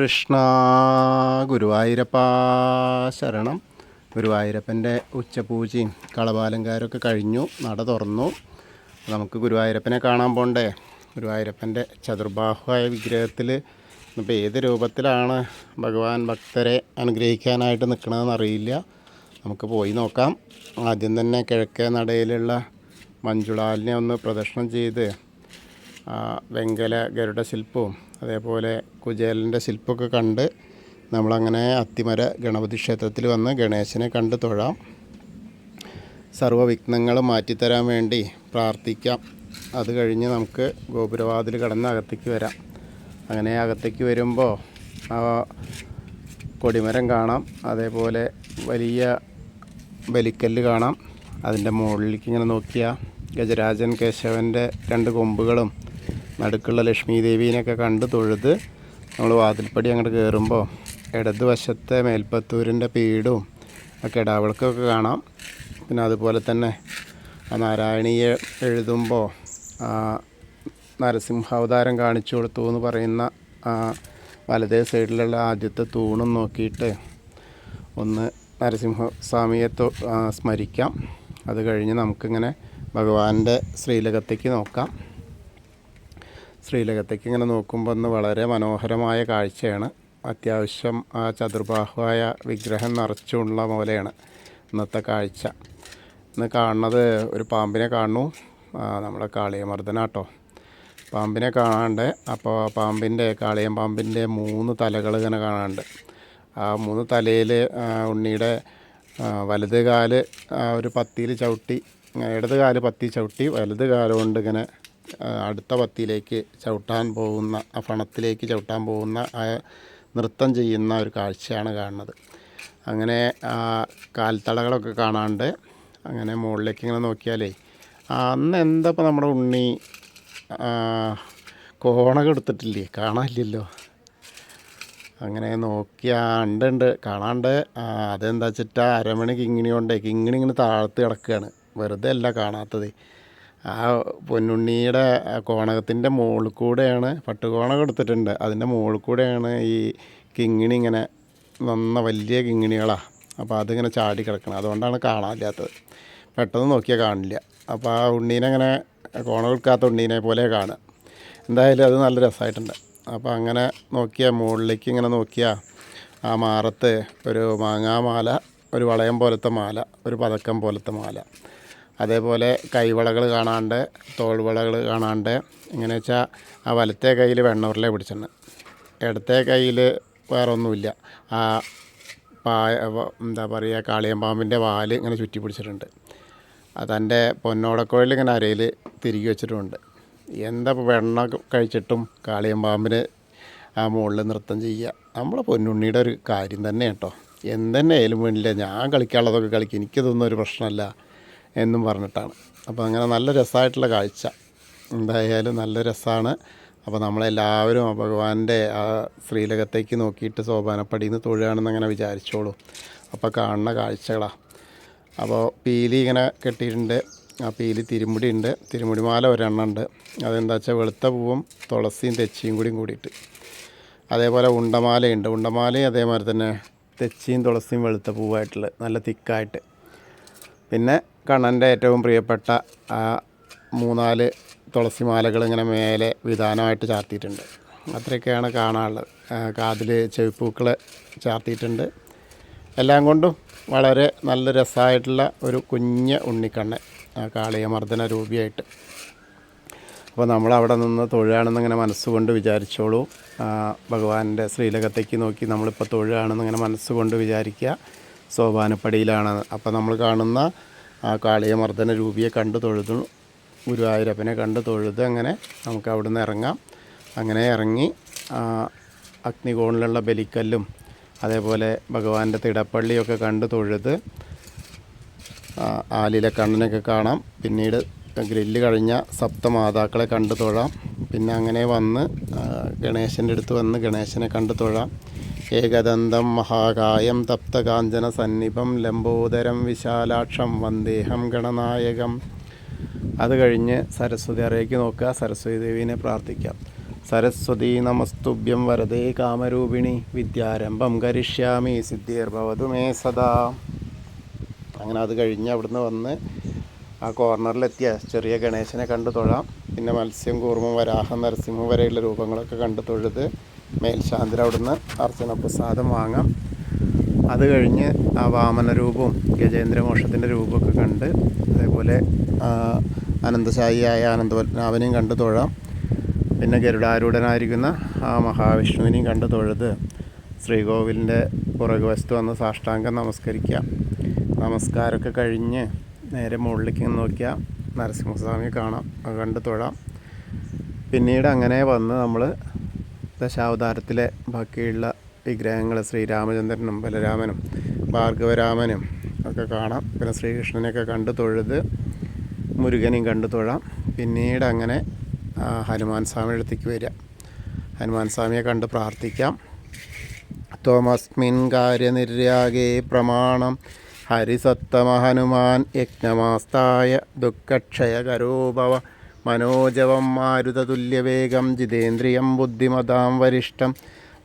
കൃഷ്ണ ഗുരുവായൂരപ്പ ശരണം. ഗുരുവായൂരപ്പൻ്റെ ഉച്ചപൂജയും കളഭാലങ്കാരമൊക്കെ കഴിഞ്ഞു, നട തുറന്നു. നമുക്ക് ഗുരുവായൂരപ്പനെ കാണാൻ പോണ്ടേ. ഗുരുവായൂരപ്പൻ്റെ ചതുർബാഹുവായ വിഗ്രഹത്തിൽ ഇപ്പോൾ ഏത് രൂപത്തിലാണ് ഭഗവാൻ ഭക്തരെ അനുഗ്രഹിക്കാനായിട്ട് നിൽക്കണമെന്ന് അറിയില്ല. നമുക്ക് പോയി നോക്കാം. ആദ്യം തന്നെ കിഴക്കേ നടയിലുള്ള മഞ്ജുളാലിനെ ഒന്ന് പ്രദക്ഷിണം ചെയ്ത് വെങ്കല ഗരുഡ ശില്പവും അതേപോലെ കുചേലൻ്റെ ശില്പമൊക്കെ കണ്ട് നമ്മളങ്ങനെ അത്തിമര ഗണപതി ക്ഷേത്രത്തിൽ വന്ന് ഗണേശനെ കണ്ട് തൊഴാം. സർവ്വവിഘ്നങ്ങളും മാറ്റിത്തരാൻ വേണ്ടി പ്രാർത്ഥിക്കാം. അത് കഴിഞ്ഞ് നമുക്ക് ഗോപുരവാതിൽ കടന്ന് അകത്തേക്ക് വരാം. അങ്ങനെ അകത്തേക്ക് വരുമ്പോൾ കൊടിമരം കാണാം, അതേപോലെ വലിയ ബലിക്കല്ല് കാണാം. അതിൻ്റെ മുകളിലേക്ക് ഇങ്ങനെ നോക്കിയാൽ ഗജരാജൻ കേശവൻ്റെ 2 കൊമ്പുകളും നടുക്കുള്ള ലക്ഷ്മി ദേവീനെയൊക്കെ കണ്ട് തൊഴുത് നമ്മൾ വാതിൽപ്പടി അങ്ങോട്ട് കയറുമ്പോൾ ഇടതുവശത്തെ മേൽപ്പത്തൂരിൻ്റെ പീഠവും കിടാവിളക്കൊക്കെ കാണാം. പിന്നെ അതുപോലെ തന്നെ നാരായണീയെ എഴുതുമ്പോൾ നരസിംഹാവതാരം കാണിച്ചു കൊടുത്തു എന്ന് പറയുന്ന വലതേ സൈഡിലുള്ള ആദ്യത്തെ തൂണും നോക്കിയിട്ട് ഒന്ന് നരസിംഹസ്വാമിയെ സ്മരിക്കാം. അത് കഴിഞ്ഞ് നമുക്കിങ്ങനെ ഭഗവാന്റെ ശ്രീലകത്തേക്ക് നോക്കാം. ശ്രീലകത്തേക്ക് ഇങ്ങനെ നോക്കുമ്പോൾ ഒന്ന് വളരെ മനോഹരമായ കാഴ്ചയാണ്. അത്യാവശ്യം ആ ചതുർബാഹുവായ വിഗ്രഹം നിറച്ചുള്ള പോലെയാണ് ഇന്നത്തെ കാഴ്ച. ഇന്ന് കാണുന്നത് ഒരു പാമ്പിനെ കാണുന്നു. നമ്മളെ കാളിയമർദ്ദനാട്ടോ പാമ്പിനെ കാണാണ്ട്. അപ്പോൾ കാളിയം പാമ്പിൻ്റെ 3 തലകൾ ഇങ്ങനെ കാണാനുണ്ട്. ആ 3 തലയിൽ ഉണ്ണിയുടെ വലത് കാല് ഒരു പത്തിയിൽ ചവിട്ടി, ഇടത് കാല് പത്തി ചവിട്ടി, വലത് കാല് കൊണ്ട് ഇങ്ങനെ അടുത്ത പത്തിയിലേക്ക് ചവിട്ടാൻ പോകുന്ന, ആ ഫണത്തിലേക്ക് ചവിട്ടാൻ പോകുന്ന നൃത്തം ചെയ്യുന്ന ഒരു കാഴ്ചയാണ് കാണുന്നത്. അങ്ങനെ കാൽത്തളകളൊക്കെ കാണാണ്ട് അങ്ങനെ മുകളിലേക്ക് ഇങ്ങനെ നോക്കിയാലേ അന്ന് എന്താ ഇപ്പോൾ നമ്മുടെ ഉണ്ണി കോണകം എടുത്തിട്ടില്ലേ, കാണാനില്ലല്ലോ. അങ്ങനെ നോക്കിയാൽ ഉണ്ട് കാണാണ്ട്. അതെന്താ വെച്ചിട്ടാ അരമണി കിങ്ങിണി കൊണ്ടേ കിങ്ങിണി ഇങ്ങനെ താഴത്ത് കിടക്കുകയാണ്. വെറുതെ അല്ല കാണാത്തത്. ആ പൊന്നുണ്ണിയുടെ കോണകത്തിൻ്റെ മുകളിൽ കൂടെയാണ്, പട്ടുകോണകം എടുത്തിട്ടുണ്ട്, അതിൻ്റെ മുകളിൽ കൂടെയാണ് ഈ കിങ്ങിണി ഇങ്ങനെ വലിയ കിങ്ങിണികളാണ്. അപ്പോൾ അതിങ്ങനെ ചാടി കിടക്കണം. അതുകൊണ്ടാണ് കാണാനില്ലാത്തത്. പെട്ടെന്ന് നോക്കിയാൽ കാണില്ല. അപ്പോൾ ആ ഉണ്ണീനെ അങ്ങനെ കോണകം എടുക്കാത്ത ഉണ്ണീനെ പോലെ കാണുക. എന്തായാലും അത് നല്ല രസമായിട്ടുണ്ട്. അപ്പോൾ അങ്ങനെ നോക്കിയാൽ മുകളിലേക്ക് ഇങ്ങനെ നോക്കിയാൽ ആ മാറത്ത് ഒരു മാങ്ങാമാല, ഒരു വളയം പോലത്തെ മാല, ഒരു പതക്കം പോലത്തെ മാല, അതേപോലെ കൈവളകൾ കാണാണ്ട്, തോൾവളകൾ കാണാണ്ട്. എങ്ങനെ വെച്ചാൽ ആ വലത്തെ കയ്യിൽ വെണ്ണൂറിലെ പിടിച്ചിട്ടുണ്ട്, ഇടത്തെ കയ്യിൽ വേറെ ഒന്നുമില്ല. ആ എന്താ പറയുക, കാളിയമ്പാമ്പിൻ്റെ വാല് ഇങ്ങനെ ചുറ്റി പിടിച്ചിട്ടുണ്ട്. അതെൻ്റെ പൊന്നോടക്കോഴിൽ ഇങ്ങനെ അരയിൽ തിരികെ വെച്ചിട്ടുമുണ്ട്. എന്താ ഇപ്പോൾ വെണ്ണ കഴിച്ചിട്ടും കാളിയമ്പാമ്പിന് ആ മുകളിൽ നൃത്തം ചെയ്യുക നമ്മളെ പൊന്നുണ്ണിയുടെ ഒരു കാര്യം തന്നെ കേട്ടോ. എന്തെന്നെ ആയാലും വേണ്ടില്ല, ഞാൻ കളിക്കാനുള്ളതൊക്കെ കളിക്കും, എനിക്കിതൊന്നും ഒരു പ്രശ്നമല്ല എന്നും പറഞ്ഞിട്ടാണ്. അപ്പോൾ അങ്ങനെ നല്ല രസമായിട്ടുള്ള കാഴ്ച. എന്തായാലും നല്ല രസമാണ്. അപ്പോൾ നമ്മളെല്ലാവരും ഭഗവാന്റെ ആ ശ്രീലകത്തേക്ക് നോക്കിയിട്ട് സോപാനപ്പടിയിൽ നിന്ന് തൊഴുകയാണെന്ന് അങ്ങനെ വിചാരിച്ചോളൂ. അപ്പോൾ കാണുന്ന കാഴ്ചകളാണ്. അപ്പോൾ പീലി ഇങ്ങനെ കെട്ടിയിട്ടുണ്ട്. ആ പീലി തിരുമുടി ഉണ്ട്, തിരുമുടിമാല ഒരെണ്ണം ഉണ്ട്. അതെന്താ വെച്ചാൽ വെളുത്ത പൂവും തുളസിയും തെച്ചിയും കൂടിയിട്ട്. അതേപോലെ ഉണ്ടമാലയുണ്ട്. ഉണ്ടമാലയും അതേമാതിരി തന്നെ തെച്ചിയും തുളസിയും വെളുത്ത പൂവായിട്ടുള്ള നല്ല തിക്കായിട്ട്. പിന്നെ കണ്ണൻ്റെ ഏറ്റവും പ്രിയപ്പെട്ട ആ 3-4 തുളസി മാലകൾ ഇങ്ങനെ മേലെ വിധാനമായിട്ട് ചാർത്തിയിട്ടുണ്ട്. അത്രയൊക്കെയാണ് കാണാനുള്ളത്. കാതിൽ ചെവിപ്പൂക്കൾ ചാർത്തിയിട്ടുണ്ട്. എല്ലാം കൊണ്ടും വളരെ നല്ല രസമായിട്ടുള്ള ഒരു കുഞ്ഞ് ഉണ്ണിക്കണ്ണൻ കാളിയമർദ്ദന രൂപിയായിട്ട്. അപ്പോൾ നമ്മളവിടെ നിന്ന് തൊഴുകയാണെന്നിങ്ങനെ മനസ്സുകൊണ്ട് വിചാരിച്ചോളൂ. ഭഗവാന്റെ ശ്രീലകത്തേക്ക് നോക്കി നമ്മളിപ്പോൾ തൊഴുകയാണെന്നിങ്ങനെ മനസ്സുകൊണ്ട് വിചാരിക്കുക. സോപാനപ്പടിയിലാണ്. അപ്പോൾ നമ്മൾ കാണുന്ന ആ കാളിയമർദ്ദന രൂപിയെ കണ്ട് തൊഴുതു, ഗുരുവായൂരപ്പനെ കണ്ട് തൊഴുത് അങ്ങനെ നമുക്ക് അവിടെ നിന്ന് ഇറങ്ങാം. അങ്ങനെ ഇറങ്ങി അഗ്നികോണിലുള്ള ബലിക്കല്ലും അതേപോലെ ഭഗവാന്റെ തിടപ്പള്ളിയൊക്കെ കണ്ട് തൊഴുത് ആലിലെ കണ്ണനൊക്കെ കാണാം. പിന്നീട് ഗ്രില്ല് കഴിഞ്ഞ സപ്തമാതാക്കളെ കണ്ട് തൊഴാം. പിന്നെ അങ്ങനെ വന്ന് ഗണേശൻ്റെ അടുത്ത് വന്ന് ഗണേശനെ കണ്ട് തൊഴാം. ഏകദന്തം മഹാകായം തപ്തകാഞ്ചന സന്നിഭം ലംബോദരം വിശാലാക്ഷം വന്ദേഹം ഗണനായകം. അത് കഴിഞ്ഞ് സരസ്വതി അറയ്ക്ക് നോക്കുക, സരസ്വതി ദേവീനെ പ്രാർത്ഥിക്കാം. സരസ്വതി നമസ്തുഭ്യം വരദേ കാമരൂപിണി വിദ്യാരംഭം കരിഷ്യാമി സിദ്ധിർഭവതു മേ സദാ. അങ്ങനെ അത് കഴിഞ്ഞ് അവിടുന്ന് വന്ന് ആ കോർണറിലെത്തിയ ചെറിയ ഗണേശനെ കണ്ടു തൊഴാം. പിന്നെ മത്സ്യം, കൂർമ്മം, വരാഹം, നരസിംഹം വരെയുള്ള രൂപങ്ങളൊക്കെ കണ്ടു തൊഴുത് മേൽശാന്തിൽ അവിടുന്ന് അർച്ചന പ്രസാദം വാങ്ങാം. അത് കഴിഞ്ഞ് ആ വാമന രൂപവും ഗജേന്ദ്രമോക്ഷത്തിൻ്റെ രൂപമൊക്കെ കണ്ട് അതേപോലെ അനന്തശായിയായ അനന്തപത്മനാഭനെയും കണ്ടു തൊഴാം. പിന്നെ ഗരുഡാരൂഢനായിരിക്കുന്ന ആ മഹാവിഷ്ണുവിനെയും കണ്ടു തൊഴുത് ശ്രീകോവിലിൻ്റെ പുറകുവശത്ത് വന്ന് സാഷ്ടാംഗം നമസ്കരിക്കാം. നമസ്കാരമൊക്കെ കഴിഞ്ഞ് നേരെ മുകളിലേക്ക് നോക്കിയാൽ നരസിംഹസ്വാമിയെ കാണാം, അത് കണ്ട് തൊഴാം. പിന്നീട് അങ്ങനെ വന്ന് നമ്മൾ ദശാവതാരത്തിലെ ബാക്കിയുള്ള വിഗ്രഹങ്ങൾ ശ്രീരാമചന്ദ്രനും ബലരാമനും ഭാർഗവരാമനും ഒക്കെ കാണാം. പിന്നെ ശ്രീകൃഷ്ണനെയൊക്കെ കണ്ട് തൊഴുത് മുരുകനെയും കണ്ടു തൊഴാം. പിന്നീട് അങ്ങനെ ഹനുമാൻ സ്വാമി അടുത്തേക്ക് വരിക. ഹനുമാൻ സ്വാമിയെ കണ്ട് പ്രാർത്ഥിക്കാം. ത്വമസ്മിൻ കാര്യനിര്യാഗേ പ്രമാണം ഹരിസത്തമ ഹനുമാൻ യജ്ഞമാസ്തായ ദുഃഖക്ഷയകരോഭവ മനോജവം മാരുതതുല്യവേഗം ജിതേന്ദ്രിയം ബുദ്ധിമതാം വരിഷ്ഠം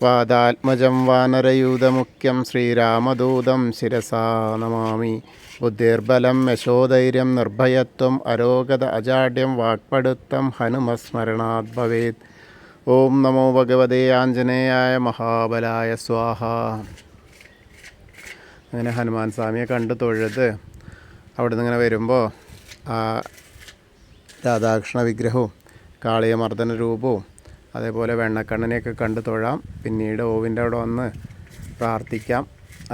വാദാത്മജം വാനരയൂതമുഖ്യം ശ്രീരാമദൂതം ശിരസാ നമാമി. ബുദ്ധിർബലം യശോധൈര്യം നിർഭയത്വം അരോഗത അജാഡ്യം വാക്പടുത്തം ഹനുമസ്മരണാത് ഭവേത്. ഓം നമോ ഭഗവതേ ആഞ്ജനേയായ മഹാബലായ സ്വാഹ. അങ്ങനെ ഹനുമാൻ സ്വാമിയെ കണ്ട് തൊഴുത് അവിടെ നിന്ന് ഇങ്ങനെ വരുമ്പോൾ ആ രാധാകൃഷ്ണ വിഗ്രഹവും കാളിയമർദ്ദന രൂപവും അതേപോലെ വെണ്ണക്കണ്ണനെയൊക്കെ കണ്ട് തൊഴാം. പിന്നീട് ഓവിൻ്റെ അവിടെ വന്ന് പ്രാർത്ഥിക്കാം.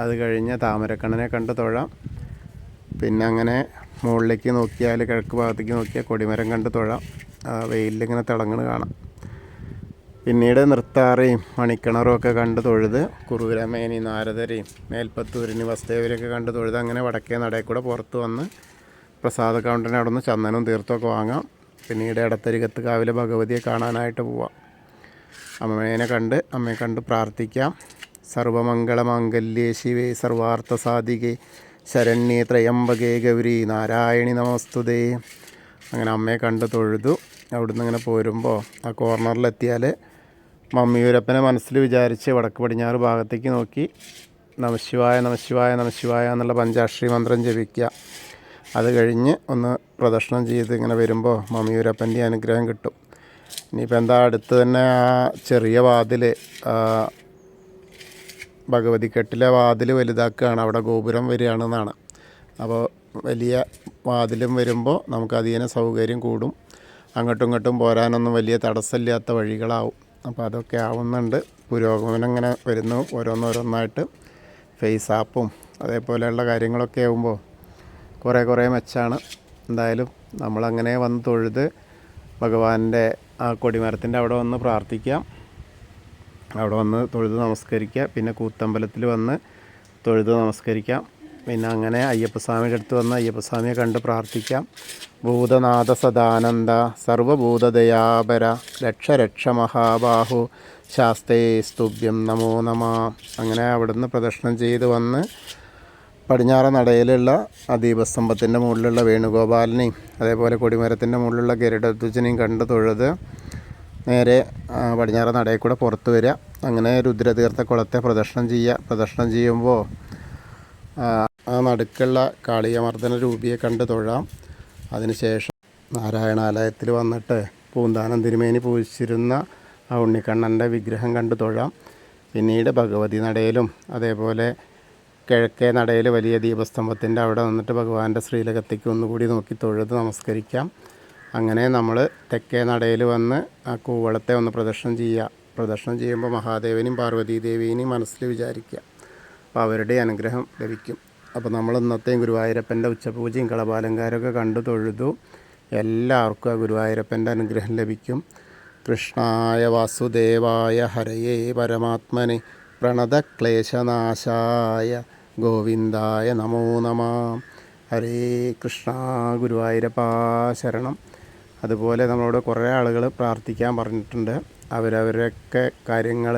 അത് കഴിഞ്ഞ് താമരക്കണ്ണനെ കണ്ട് തൊഴാം. പിന്നെ അങ്ങനെ മുകളിലേക്ക് നോക്കിയാൽ കിഴക്ക് ഭാഗത്തേക്ക് നോക്കിയാൽ കൊടിമരം കണ്ട് തൊഴാം. വെയിലിങ്ങനെ തിളങ്ങണ് കാണാം. പിന്നീട് നൃത്താറയും മണിക്കിണറും ഒക്കെ കണ്ട് തൊഴുത് കുറുവിരമേനി നാരദരെയും മേൽപ്പത്തൂരിനി വസ്തുദേവരെയൊക്കെ കണ്ട് തൊഴുത് അങ്ങനെ വടക്കേ നടയിൽ കൂടെ പുറത്ത് വന്ന് പ്രസാദ കൗണ്ടറിന് അവിടെ നിന്ന് ചന്ദനവും തീർത്ഥമൊക്കെ വാങ്ങാം. പിന്നീട് ഇടത്തരികത്ത് കാവിലെ ഭഗവതിയെ കാണാനായിട്ട് പോവാം. അമ്മയെ കണ്ട് പ്രാർത്ഥിക്കാം. സർവമംഗളമാംഗല്യേ ശിവേ സർവാർത്ഥ സാധികേ ശരണ്യേ ത്രയംബകേ ഗൗരി നാരായണി നമസ്തുതേ. അങ്ങനെ അമ്മയെ കണ്ട് തൊഴുതു അവിടുന്ന് ഇങ്ങനെ പോരുമ്പോൾ ആ കോർണറിലെത്തിയാൽ മമ്മിയൂരപ്പനെ മനസ്സിൽ വിചാരിച്ച് വടക്ക് പടിഞ്ഞാറ് ഭാഗത്തേക്ക് നോക്കി നമശിവായ നമശിവായ നമശിവായ എന്നുള്ള പഞ്ചാക്ഷരി മന്ത്രം ജപിക്കുക. അത് കഴിഞ്ഞ് ഒന്ന് പ്രദക്ഷിണം ചെയ്ത് ഇങ്ങനെ വരുമ്പോൾ മമ്മിയൂരപ്പൻ്റെ അനുഗ്രഹം കിട്ടും. ഇനിയിപ്പോൾ എന്താ അടുത്ത് തന്നെ ആ ചെറിയ വാതിൽ ഭഗവതിക്കെട്ടിലെ വാതിൽ വലുതാക്കുകയാണ്, അവിടെ ഗോപുരം വരികയാണെന്നാണ്. അപ്പോൾ വലിയ വാതിലും വരുമ്പോൾ നമുക്ക് അധികം സൗകര്യം കൂടും. അങ്ങോട്ടും ഇങ്ങോട്ടും പോരാനൊന്നും വലിയ തടസ്സമില്ലാത്ത വഴികളാവും. അപ്പോൾ അതൊക്കെ ആവുന്നുണ്ട്. പുരോഗമനം ഇങ്ങനെ വരുന്നു ഓരോന്നോരോന്നായിട്ട്. ഫേസ് ആപ്പും അതേപോലെയുള്ള കാര്യങ്ങളൊക്കെ ആകുമ്പോൾ കുറേ മെച്ചാണ്. എന്തായാലും നമ്മളങ്ങനെ വന്ന് തൊഴുത് ഭഗവാന്റെ ആ കൊടിമരത്തിൻ്റെ അവിടെ വന്ന് പ്രാർത്ഥിക്കാം. അവിടെ വന്ന് തൊഴുത് നമസ്കരിക്കുക. പിന്നെ കൂത്തമ്പലത്തിൽ വന്ന് തൊഴുത് നമസ്കരിക്കാം. പിന്നെ അങ്ങനെ അയ്യപ്പസ്വാമിയുടെ അടുത്ത് വന്ന് അയ്യപ്പസ്വാമിയെ കണ്ട് പ്രാർത്ഥിക്കാം. ഭൂതനാഥ സദാനന്ദ സർവഭൂതദയാപര രക്ഷ മഹാബാഹു ശാസ്തേ സ്തുഭ്യം നമോ നമ. അങ്ങനെ അവിടുന്ന് പ്രദക്ഷിണം ചെയ്ത് വന്ന് പടിഞ്ഞാറ നടയിലുള്ള ആ ദീപസ്തംഭത്തിൻ്റെ മുകളിലുള്ള വേണുഗോപാലനെയും അതേപോലെ കൊടിമരത്തിൻ്റെ മുകളിലുള്ള ഗരുഡധ്വജനെയും കണ്ട് തൊഴുത് നേരെ പടിഞ്ഞാറ നടയിൽ കൂടെ പുറത്ത് വരിക. അങ്ങനെ രുദ്രതീർത്ഥ കുളത്തെ പ്രദക്ഷിണം ചെയ്യുക. പ്രദക്ഷിണം ചെയ്യുമ്പോൾ ആ നടുക്കുള്ള കാളിയമർദ്ദന രൂപിയെ കണ്ട് തൊഴാം. അതിനുശേഷം നാരായണാലയത്തിൽ വന്നിട്ട് പൂന്താനം തിരുമേനി പൂജിച്ചിരുന്ന ആ ഉണ്ണിക്കണ്ണൻ്റെ വിഗ്രഹം കണ്ട് തൊഴാം. പിന്നീട് ഭഗവതി നടയിലും അതേപോലെ കിഴക്കേ നടയിൽ വലിയ ദീപസ്തംഭത്തിൻ്റെ അവിടെ നിന്നിട്ട് ഭഗവാന്റെ ശ്രീലകത്തേക്ക് ഒന്നുകൂടി നോക്കി തൊഴുത് നമസ്കരിക്കാം. അങ്ങനെ നമ്മൾ തെക്കേ നടയിൽ വന്ന് ആ കൂവളത്തെ ഒന്ന് പ്രദക്ഷിണം ചെയ്യുക. പ്രദക്ഷിണം ചെയ്യുമ്പോൾ മഹാദേവനെയും പാർവതീദേവിയെയും മനസ്സിൽ വിചാരിക്കുക. അപ്പോൾ അവരുടെ അനുഗ്രഹം ലഭിക്കും. അപ്പോൾ നമ്മൾ ഇന്നത്തെയും ഗുരുവായൂരപ്പൻ്റെ ഉച്ചപൂജയും കളഭാലങ്കാരമൊക്കെ കണ്ടു തൊഴുതു. എല്ലാവർക്കും ആ ഗുരുവായൂരപ്പൻ്റെ അനുഗ്രഹം ലഭിക്കും. കൃഷ്ണായ വാസുദേവായ ഹരയേ പരമാത്മനെ പ്രണതക്ലേശനാശായ ഗോവിന്ദായ നമോ നമ. ഹരേ കൃഷ്ണ. ഗുരുവായൂരപ്പാ ശരണം. അതുപോലെ നമ്മളോട് കുറേ ആളുകൾ പ്രാർത്ഥിക്കാൻ പറഞ്ഞിട്ടുണ്ട്. അവരവരൊക്കെ കാര്യങ്ങൾ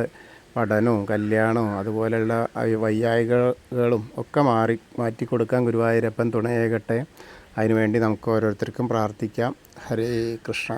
പഠനവും കല്യാണവും അതുപോലെയുള്ള വയ്യായികളും ഒക്കെ മാറ്റി കൊടുക്കാൻ ഗുരുവായൂരപ്പൻ തുണയേകട്ടെ. അതിനുവേണ്ടി നമുക്ക് ഓരോരുത്തർക്കും പ്രാർത്ഥിക്കാം. ഹരേ കൃഷ്ണ.